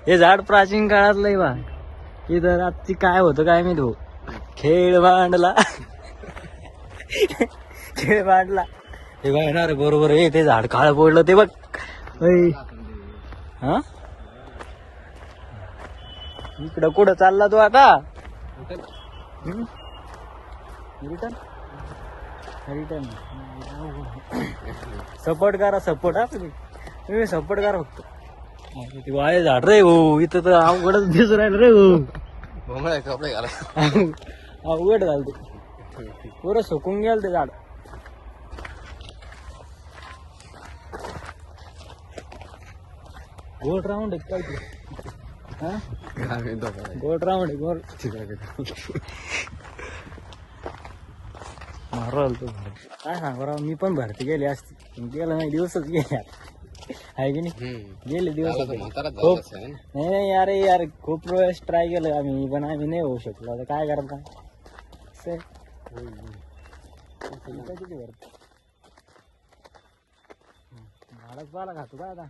हे झाड प्राचीन काळातलंय बा. इथं रात्री काय होतं काय मी तो खेळ मांडला खेळ मांडला हे बघ येणार बरोबर आहे. ते झाड काळ पडलं ते बघ. हा इकडं कुठं चालला तू आता? रिटर्न रिटर्न सपोर्ट करा सपोर्ट. हा तुम्ही सपोर्ट करा फक्त. ते वाळे झाड रे हो. इथं तर अवघडच दिसून राहिलं रे हो. कपडे घाला अवघड झालं ते पुरं सुकून गेलं ते झाड. गोल राऊंड आहे काय ते? हा गोल राऊंड आहे गोल. मारल तू काय सांगू राव. मी पण भरती गेली असती पण गेलं नाही. दिवसच गेले आहे की नाही. गेले दिवस खूप. नाही नाही अरे यार खूप वेळेस ट्राय केलं आम्ही पण आम्ही नाही होऊ शकलो. आता काय करता झाडच पाला खातो का आता.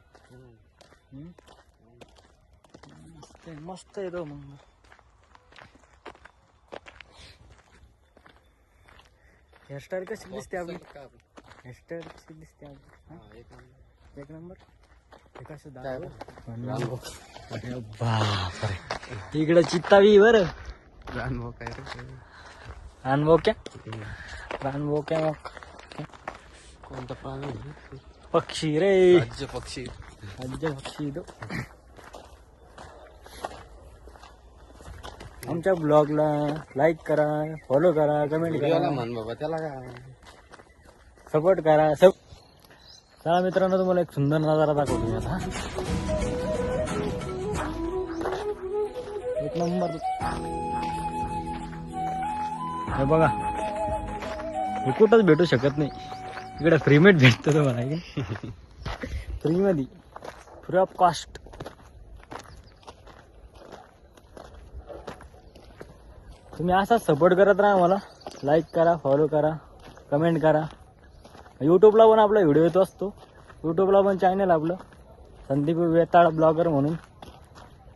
मस्त आहे तो. मग हेअरस्टाईल कशी दिसते आपली? हेअरस्टाईल कशी दिसते आपली? एक नंबर. बापरे इकडं चित्तावी बर. रानबोक्या रानबोक्या कोणता प्राणी? पक्षी रे. राज्य पक्षी. राज्य पक्षी तो. आमच्या ब्लॉगला लाईक करा, फॉलो करा, कमेंट करा. म्हण बाबा त्याला काय सपोर्ट करा सब. चला मित्रांनो तुम्हाला एक सुंदर नजारा दाखवतो मी आता. एक नंबर. हे बघा हे कुठंच भेटू शकत नाही. इकडे फ्रीमेट भेटतो तुम्हाला. फ्री मध्ये फ्री ऑफ कॉस्ट. तुम्ही असाच सपोर्ट करत राहा मला. लाईक करा, फॉलो करा, कमेंट करा. यूट्यूबला पण आपला व्हिडिओ येतो असतो. यूट्यूबला पण चॅनल आपलं संदीप वेताळ ब्लॉगर म्हणून.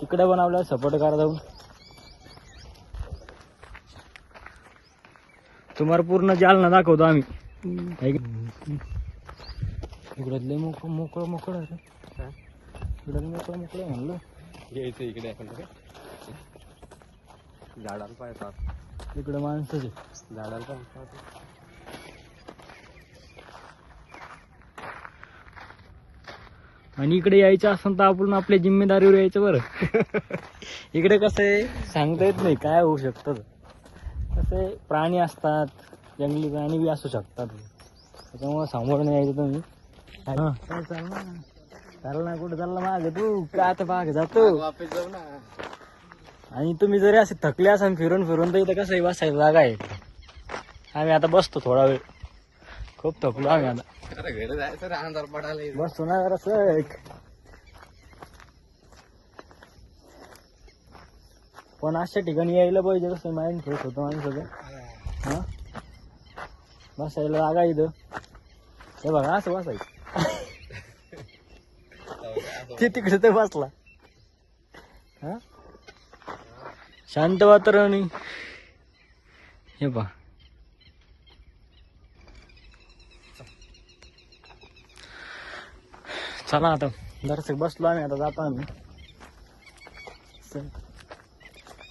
तिकडे पण आपल्याला सपोर्ट करा जाऊन. तुम्हाला पूर्ण जालना दाखवतो आम्ही. इकडे मोकळं मोकळं मोकळं रे. इकडे मोकळं मोकळं म्हणलं. यायचं इकडे झाडाला पाहतात. इकडे माणसाचे झाडाला पाहतात. आणि इकडे यायचं असेल तर आपण आपल्या जिम्मेदारीवर यायचं बरं. इकडे कसं आहे सांगता येत नाही काय होऊ शकतं. कसे प्राणी असतात, जंगली प्राणी बी असू शकतात. त्याच्यामुळे समोर नाही यायचं तुम्ही. चाल ना कुठं चालला मागे तू का आता मागे जातो. वापस जाऊ ना. आणि तुम्ही जरी असे थकले असाल फिरून फिरून तर इथं कसं बसायला जागा आहे. आम्ही आता बसतो थोडा वेळ. खूप थकलो आम्ही आता. अरे घरी जायचं अंधार पडायला. बसतो ना जरा. पण अशा ठिकाणी यायला पाहिजे कसं माइंड फ्रेश होतं माणसाचं. हा बसायला जागा इथं. हे बघा असं बसायचं. ते तिकडे तर बसला. हा शांत वातावरण. हे पहा चला आता दर्शक बसलो आम्ही. आता जातो आम्ही.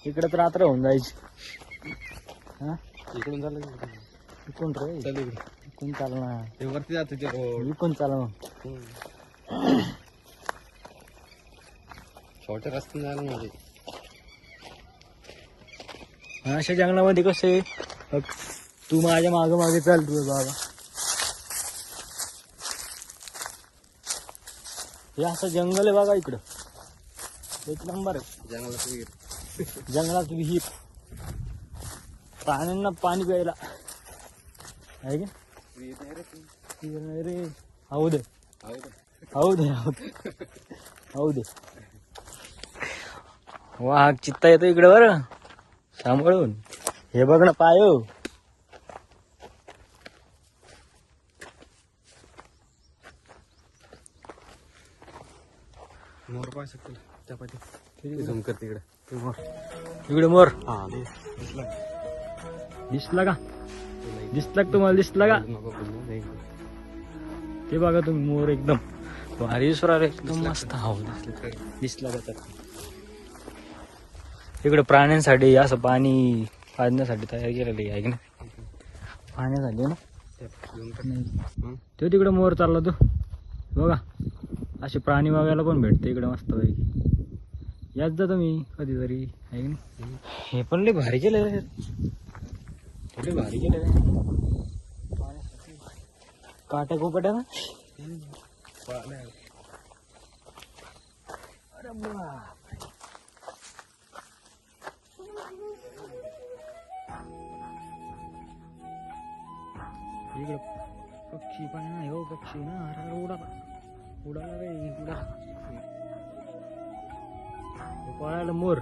इकडे तर रात्र होऊन जायची. हा इकडून झालं इकडून रे. चल इकडे. इकडून चालणार. ते वरती जातो ते रोड. इकडून चाल मग. छोट्या रस्त्याने जायला म्हणजे अशा जंगलामध्ये कसे तू माझ्या मागे मागे चाल तू बाबा. हे असं जंगल आहे बघा इकडं. एक नंबर आहे. जंगलात विहीर. जंगलात विहीर. प्राण्यांना पाणी प्यायला आहे का? नाही रे. होऊ दे होऊ दे होऊ दे. वाघ चित्ता येतो इकडे बरं सांभाळून. हे बघ ना पाय. मोर पाहू शकतो. चपाती झूम कर तिकडे इकडे मोर हा दिसला दिसला का दिसला का तुम्हाला दिसला का नको बोलू, नाही. ते बघा तुम्ही मोर एकदम भारी सुरार एकदम दिसला मस्त का? हो दिसला का तर इकडे प्राण्यांसाठी असं पाणी पाजण्यासाठी तयार केलेलं आहे की नाही पाण्यासाठी ना झूम कर. हं? तो तिकडे मोर चालला तो बघा असे प्राणी बघायला पण भेटते इकडे मस्त पैकी याच जा तुम्ही कधीतरी आहे की नाही हे पण लय भारी केलेलं आहे लय भारी केलेलं आहे काट्या कुपट्या ना अरे बापरे. इकडं पक्षी पण नाही हो पक्षी ना अरे उडाला उडाला रे उडाला पळायला मोर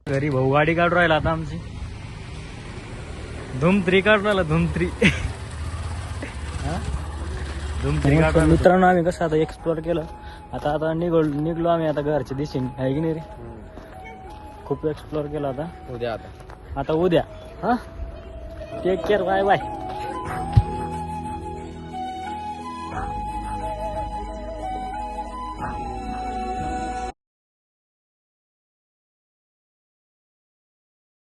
घरी भाऊ गाडी काढून राहिला आता आमची धूम-3 काढून राहिला धूम-3 मित्रांनो आम्ही कसं आता एक्सप्लोर केलं आता निघलो आम्ही आता घरच्या दिशेने आहे की नाही रे खूप एक्सप्लोर केलं आता उद्या आता उद्या हा टेक केअर बाय बाय